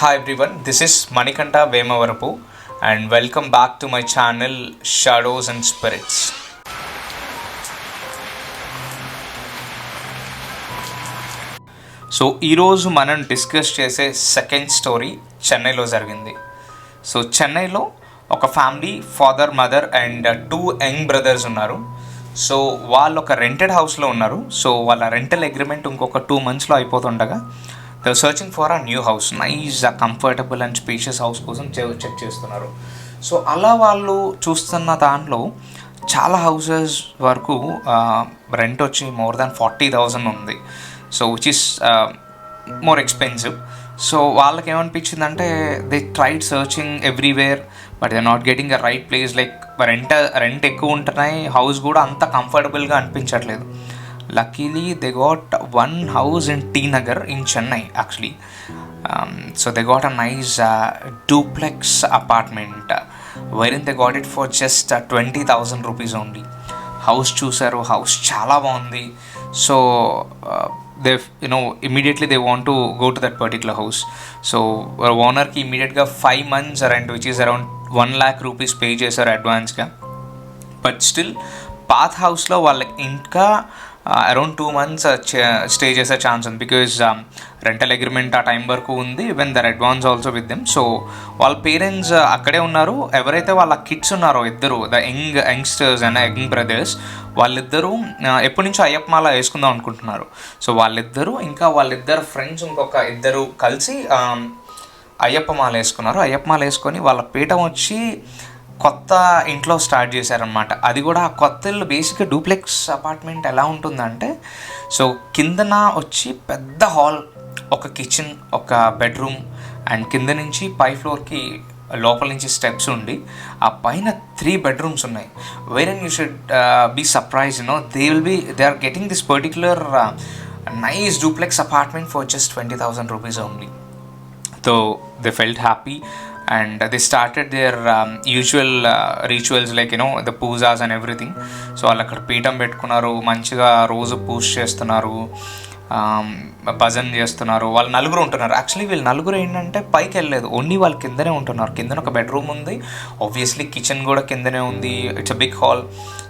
Hi everyone, this is Manikanta Vemavarapu and welcome back to my channel Shadows and Spirits. So ఈరోజు మనం discuss చేసే second story చెన్నైలో జరిగింది. So చెన్నైలో ఒక family, father, mother and 2 young brothers ఉన్నారు. So వాళ్ళు ఒక రెంటెడ్ హౌస్లో ఉన్నారు. సో వాళ్ళ రెంటల్ అగ్రిమెంట్ ఇంకొక 2 monthsలో అయిపోతుండగా they are searching for a new house, nice comfortable and spacious house కోసం చెక్ చేస్తున్నారు. సో అలా వాళ్ళు చూస్తున్న దాంట్లో చాలా హౌసెస్ వరకు రెంట్ వచ్చి మోర్ దాన్ 40,000 ఉంది. So which is more expensive. So వాళ్ళకి ఏమనిపించిందంటే they tried searching everywhere but they not getting a right place. Like rent ఎక్కువ ఉంటున్నాయి, హౌస్ కూడా అంత కంఫర్టబుల్గా అనిపించట్లేదు. Luckily they got one house in T Nagar in Chennai actually. So they got a nice duplex apartment wherein they got it for just 20,000 rupees only. House చూసారు, house చాలా బాగుంది. So they immediately they want to go to that particular house. So ఓనర్కి ఇమీడియట్గా 5 months rent which is around 1 lakh rupees pay చేశారు అడ్వాన్స్గా. But still పాత్ హౌస్లో వాళ్ళకి ఇంకా అరౌండ్ 2 months స్టే చేసే ఛాన్స్ ఉంది. బికాజ్ రెంటల్ అగ్రిమెంట్ ఆ టైం వరకు ఉంది, even their advance also with them. So వాళ్ళ పేరెంట్స్ అక్కడే ఉన్నారు. ఎవరైతే వాళ్ళ కిడ్స్ ఉన్నారో ఇద్దరు, the youngsters and young brothers, వాళ్ళిద్దరూ ఎప్పటి నుంచో అయ్యప్ప మాల వేసుకుందాం అనుకుంటున్నారు. సో వాళ్ళిద్దరు ఫ్రెండ్స్ ఇంకొక ఇద్దరు కలిసి అయ్యప్ప మాల వేసుకున్నారు. అయ్యప్ప మాల వేసుకొని వాళ్ళ పీఠం వచ్చి కొత్త ఇంట్లో స్టార్ట్ చేశారనమాట. అది కూడా ఆ కొత్త ఇల్లు బేసిక్గా డూప్లెక్స్ అపార్ట్మెంట్ ఎలా ఉంటుందంటే, సో కిందన వచ్చి పెద్ద హాల్, ఒక కిచెన్, ఒక బెడ్రూమ్ అండ్ కింద నుంచి పై ఫ్లోర్కి లోపల నుంచి స్టెప్స్ ఉండి ఆ పైన 3 bedrooms ఉన్నాయి. Where you should be surprise, they are getting this particular nice duplex apartment for just 20,000 rupees only. So they felt happy and they started their usual rituals like the pujas and everything. So వాళ్ళు అక్కడ పీఠం పెట్టుకున్నారు, మంచిగా రోజు పూజ చేస్తున్నారు, భజన చేస్తున్నారు. వాళ్ళు నలుగురు ఉంటున్నారు. యాక్చువల్లీ వీళ్ళు నలుగురు ఏంటంటే పైకి వెళ్ళలేదు, ఓన్లీ వాళ్ళు కిందనే ఉంటున్నారు. కిందన ఒక బెడ్రూమ్ ఉంది, ఆబ్వియస్లీ కిచెన్ కూడా కిందనే ఉంది, it's a big hall.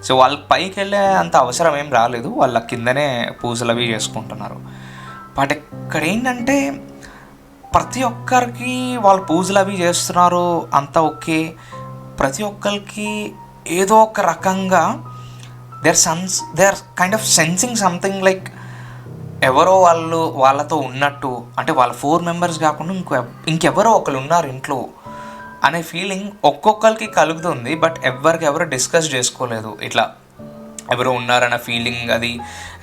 So వాళ్ళకి పైకి వెళ్ళే అంత అవసరం ఏం రాలేదు, వాళ్ళ కిందనే పూజలు అవి చేసుకుంటున్నారు. బట్ ఇక్కడ ఏంటంటే ప్రతి ఒక్కరికి వాళ్ళు పూజలు అవి చేస్తున్నారు, అంతా ఓకే. ప్రతి ఒక్కరికి ఏదో ఒక రకంగా they are kind of sensing something, like ఎవరో వాళ్ళతో ఉన్నట్టు, అంటే వాళ్ళ 4 members కాకుండా ఇంకెవరో ఒకరు ఉన్నారు ఇంట్లో అనే ఫీలింగ్ ఒక్కొక్కరికి కలుగుతుంది. బట్ ఎవరు డిస్కస్ చేసుకోలేదు, ఇట్లా ఎవరో ఉన్నారన్న ఫీలింగ్ అది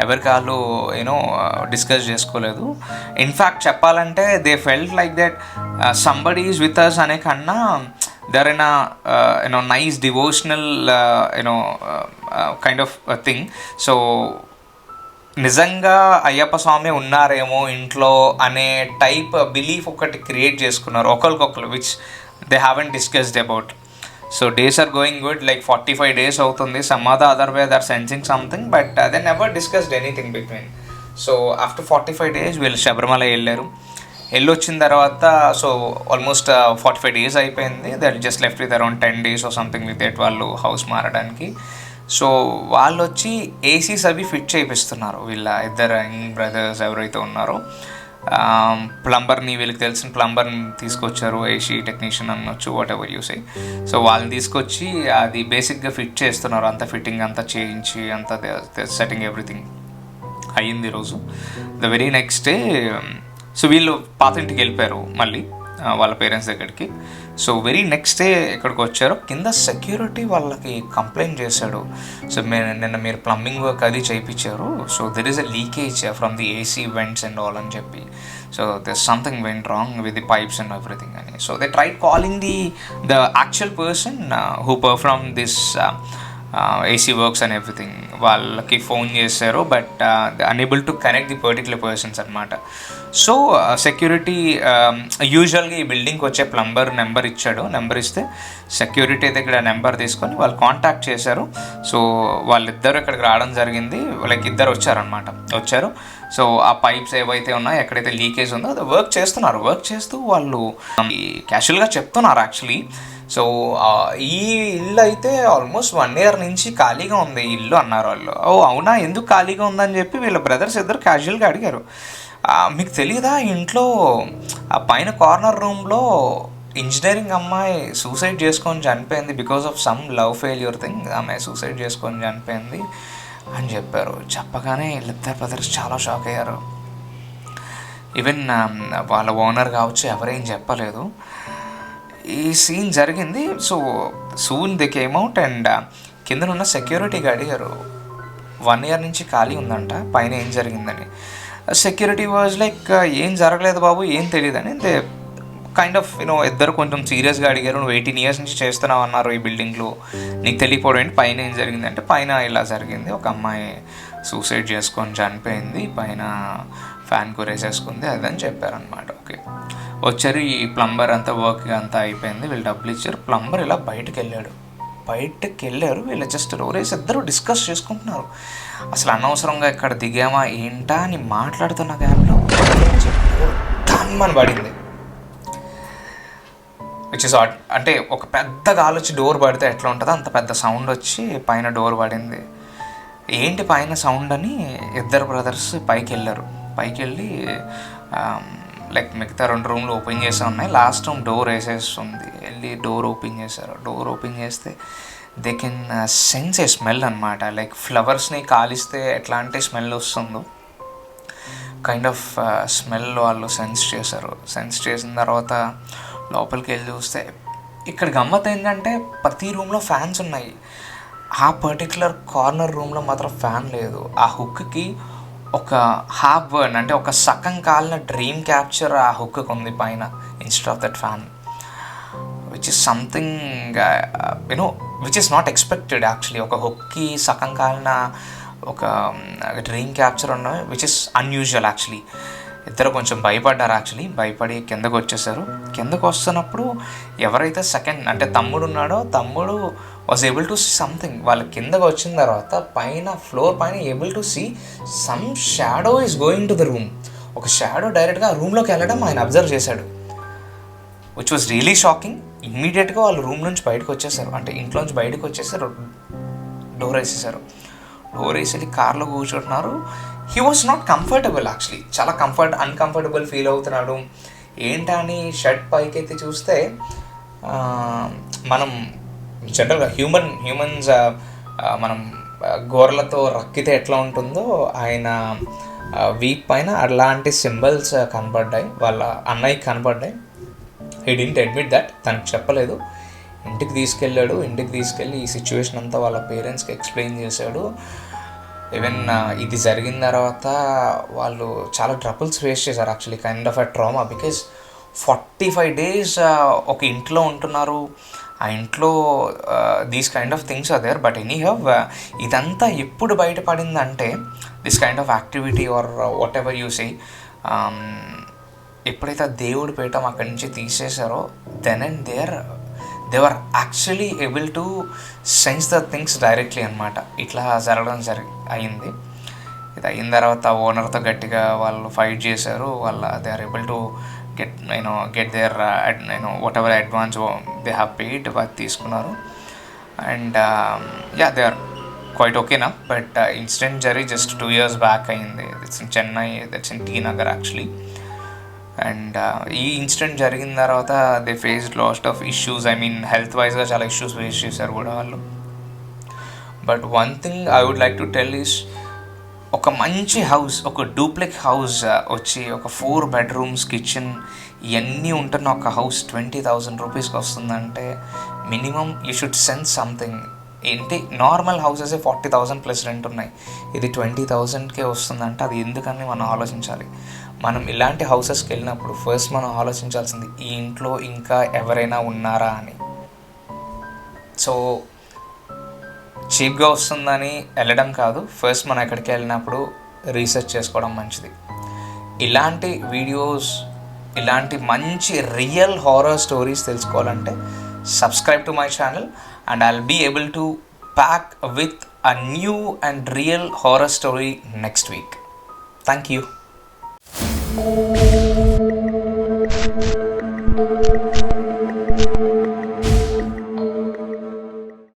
ఎవరికి వాళ్ళు డిస్కస్ చేసుకోలేదు. ఇన్ఫ్యాక్ట్ చెప్పాలంటే they felt like that somebody is with us అనే కన్నా there in nice devotional kind of thing. So నిజంగా అయ్యప్ప స్వామి ఉన్నారేమో ఇంట్లో అనే టైప్ బిలీఫ్ ఒకటి క్రియేట్ చేసుకున్నారు ఒకరికొకరు, which they haven't discussed about. So days are going good, like 45 days అవుతుంది. Some other way they are sensing something, but they never discussed anything between. So after 45 days వీళ్ళు శబరిమల వెళ్ళొచ్చిన తర్వాత, so almost 45 days అయిపోయింది. They just left with around 10 days or something with that వాళ్ళు house మారడానికి. So వాళ్ళు వచ్చి ACs అవి fit చేయిస్తున్నారు. వీళ్ళ ఇద్దరు యంగ్ బ్రదర్స్ ఎవరైతే ఉన్నారో ప్లంబర్ని, వీళ్ళకి తెలిసిన ప్లంబర్ని తీసుకొచ్చారు, ఏసీ టెక్నీషియన్ అనొచ్చు, what ever you say. So వాళ్ళని తీసుకొచ్చి అది బేసిక్గా ఫిట్ చేస్తున్నారు. అంత ఫిట్టింగ్ అంతా చేయించి అంతా సెట్టింగ్ ఎవ్రీథింగ్ అయ్యింది రోజు. The very next day so వీళ్ళు పాత ఇంటికి వెళ్ళిపోయారు మళ్ళీ వాళ్ళ పేరెంట్స్ దగ్గరికి. సో వెరీ నెక్స్ట్ డే ఎక్కడికి వచ్చారో కింద సెక్యూరిటీ వాళ్ళకి కంప్లైంట్ చేశాడు. సో నిన్న మీరు ప్లంబింగ్ వర్క్ అది చేయించారు, so there is a leakage from the AC vents and all అని చెప్పి. So there something went wrong with the pipes and everything అని. So they tried calling the actual person who perform this AC works and everything. వాళ్ళకి phone చేశారు, but unable to connect the particular persons అనమాట. So security యూజువల్గా ఈ బిల్డింగ్కి వచ్చే plumber number ఇచ్చాడు. Number ఇస్తే సెక్యూరిటీ అయితే ఇక్కడ నెంబర్ తీసుకొని వాళ్ళు కాంటాక్ట్ చేశారు. సో వాళ్ళిద్దరు ఇక్కడికి రావడం జరిగింది. వాళ్ళకి ఇద్దరు వచ్చారు. సో ఆ పైప్స్ ఏవైతే ఉన్నాయో ఎక్కడైతే లీకేజ్ ఉందో అది వర్క్ చేస్తున్నారు. వర్క్ చేస్తూ వాళ్ళు క్యాషువల్గా చెప్తున్నారు యాక్చువల్లీ. సో ఈ ఇల్లు అయితే ఆల్మోస్ట్ 1 year నుంచి ఖాళీగా ఉంది ఈ ఇల్లు అన్నారు వాళ్ళు. ఓ అవునా, ఎందుకు ఖాళీగా ఉందని చెప్పి వీళ్ళ బ్రదర్స్ ఇద్దరు క్యాజువల్గా అడిగారు. మీకు తెలియదా ఇంట్లో ఆ పైన కార్నర్ రూమ్లో ఇంజనీరింగ్ అమ్మాయి సూసైడ్ చేసుకొని చనిపోయింది because of some love failure thing, ఆమె సూసైడ్ చేసుకొని చనిపోయింది అని చెప్పారు. చెప్పగానే వీళ్ళిద్దరు బ్రదర్స్ చాలా షాక్ అయ్యారు. ఈవెన్ వాళ్ళ ఓనర్ కావచ్చు ఎవరేం చెప్పలేదు. ఈ సీన్ జరిగింది. So soon they came out and కిందనున్న సెక్యూరిటీగా అడిగారు 1 year నుంచి ఖాళీ ఉందంట, పైన ఏం జరిగిందని. సెక్యూరిటీ వాజ్ లైక్ ఏం జరగలేదు బాబు, ఏం తెలియదని. దే కైండ్ ఆఫ్ ఇద్దరు కొంచెం సీరియస్గా అడిగారు. నువ్వు 18 years నుంచి చేస్తున్నావు అన్నారు ఈ బిల్డింగ్లో, నీకు తెలియపోవడం ఏంటి, పైన ఏం జరిగింది అంటే పైన ఇలా జరిగింది, ఒక అమ్మాయి సూసైడ్ చేసుకొని చనిపోయింది, పైన ఫ్యాన్ కురేసేసుకుంది అదని చెప్పారనమాట. ఓకే, వచ్చారు ఈ ప్లంబర్ అంతా వర్క్ అంతా అయిపోయింది, వీళ్ళు డబ్బులు ఇచ్చారు. ప్లంబర్ ఇలా బయటకు వెళ్ళారు. వీళ్ళు జస్ట్ రోరేసి ఇద్దరు డిస్కస్ చేసుకుంటున్నారు. అసలు అనవసరంగా ఇక్కడ దిగామా ఏంటా అని మాట్లాడుతున్న గ్యాప్లో ధన్మని పడింది. విచ్ ఇస్ అంటే ఒక పెద్ద గాలి వచ్చి డోర్ పడితే ఎట్లా ఉంటుందో అంత పెద్ద సౌండ్ వచ్చి పైన డోర్ పడింది. ఏంటి పైన సౌండ్ అని ఇద్దరు బ్రదర్స్ పైకి వెళ్ళి లైక్ మిగతా 2 రూమ్లు ఓపెన్ చేసే ఉన్నాయి, లాస్ట్ రూమ్ డోర్ వేసేస్తుంది. వెళ్ళి డోర్ ఓపెన్ చేశారు. డోర్ ఓపెన్ చేస్తే they can sense a smell అనమాట. లైక్ ఫ్లవర్స్ని కాలిస్తే ఎట్లాంటి స్మెల్ వస్తుందో కైండ్ ఆఫ్ స్మెల్ వాళ్ళు సెన్స్ చేశారు. సెన్స్ చేసిన తర్వాత లోపలికి వెళ్ళి చూస్తే ఇక్కడ గమ్మత్ ఏంటంటే ప్రతి రూమ్లో ఫ్యాన్స్ ఉన్నాయి, ఆ పర్టికులర్ కార్నర్ రూమ్లో మాత్రం ఫ్యాన్ లేదు. ఆ హుక్కి ఒక హాఫ్ బర్న్ అంటే ఒక సగం కాలిన డ్రీమ్ క్యాప్చర్ ఆ హుక్కి ఉంది పైన instead of that fan, which is something which is not expected actually. ఒక హుక్కి సగం కాలిన ఒక డ్రీమ్ క్యాప్చర్ ఉన్నవి విచ్ ఇస్ అన్యూజువల్ యాక్చువల్లీ. ఇద్దరు కొంచెం భయపడ్డారు యాక్చువల్లీ. భయపడి కిందకు వచ్చేసారు. కిందకు వస్తున్నప్పుడు ఎవరైతే సెకండ్ అంటే తమ్ముడు ఉన్నాడో తమ్ముడు was able to see something. వాళ్ళు కిందకు వచ్చిన తర్వాత పైన ఫ్లోర్ పైన able to see some shadow is going to the room. ఒక షాడో డైరెక్ట్గా ఆ రూమ్లోకి వెళ్ళడం ఆయన అబ్జర్వ్ చేశాడు, విచ్ వాజ్ రియలీ షాకింగ్. ఇమ్మీడియట్గా వాళ్ళు రూమ్ నుంచి బయటకు వచ్చేసారు, అంటే ఇంట్లోంచి బయటకు వచ్చేసారు, డోర్ వేసేసారు. డోర్ వేసి కార్లో కూర్చుంటున్నారు. He was not comfortable actually, చాలా అన్కంఫర్టబుల్ ఫీల్ అవుతున్నాడు. ఏంటని షర్ట్ పైకెత్తి చూస్తే మనం జనరల్గా హ్యూమన్స్ మనం గోర్లతో రక్కితే ఎట్లా ఉంటుందో ఆయన వీప్ పైన అలాంటి సింబల్స్ కనబడ్డాయి, వాళ్ళ అన్నయ్యకి కనబడ్డాయి. హీ డింట్ అడ్మిట్ దట్, తనకు చెప్పలేదు. ఇంటికి తీసుకెళ్ళి ఈ సిచ్యువేషన్ అంతా వాళ్ళ పేరెంట్స్కి ఎక్స్ప్లెయిన్ చేశాడు. ఈవెన్ ఇది జరిగిన తర్వాత వాళ్ళు చాలా ట్రబుల్స్ ఫేస్ చేశారు actually, kind of a trauma. Because 45 days ఒక ఇంట్లో ఉంటున్నారు, ఆ ఇంట్లో these kind of things are there. But anyhow ఇదంతా ఎప్పుడు బయటపడిందంటే this kind of activity or whatever you say, ఎప్పుడైతే దేవుడి పీఠం అక్కడి నుంచి తీసేశారో then and they were actually able to sense the things directly అనమాట. ఇట్లా జరగడం అయింది. ఇది అయిన తర్వాత ఓనర్తో గట్టిగా వాళ్ళు ఫైట్ చేశారు. They are able to get there whatever advance they have paid వాళ్ళు తీసుకున్నారు. అండ్ దే ఆర్ క్వైట్ ఓకేనా. బట్ ఇన్సిడెంట్ జరిగి just 2 years బ్యాక్ అయింది. It's in Chennai, that's in T Nagar actually. And ఈ ఇన్సిడెంట్ జరిగిన తర్వాత they faced lot of issues, health వైజ్గా చాలా ఇష్యూస్ ఫేస్ చేశారు కూడా వాళ్ళు. But one thing I would like to tell is, ఒక మంచి హౌస్, ఒక డూప్లెక్స్ హౌస్ వచ్చి ఒక 4 bedrooms కిచెన్ ఇవన్నీ ఉంటున్న ఒక హౌస్ 20,000 రూపీస్కి వస్తుందంటే minimum you should sense something. ఏంటి నార్మల్ హౌసెస్ 40,000 ప్లస్ రెంట్ ఉన్నాయి, ఇది 20,000కే వస్తుందంటే అది ఎందుకని మనం ఆలోచించాలి. మనం ఇలాంటి హౌసెస్కి వెళ్ళినప్పుడు ఫస్ట్ మనం ఆలోచించాల్సింది ఈ ఇంట్లో ఇంకా ఎవరైనా ఉన్నారా అని. సో చీప్గా వస్తుందని వెళ్ళడం కాదు, ఫస్ట్ మనం ఎక్కడికి వెళ్ళినప్పుడు రీసెర్చ్ చేసుకోవడం మంచిది. ఇలాంటి వీడియోస్, ఇలాంటి మంచి రియల్ హారర్ స్టోరీస్ తెలుసుకోవాలంటే subscribe to my channel and I'll be able to back with a new and real horror story next week. Thank you.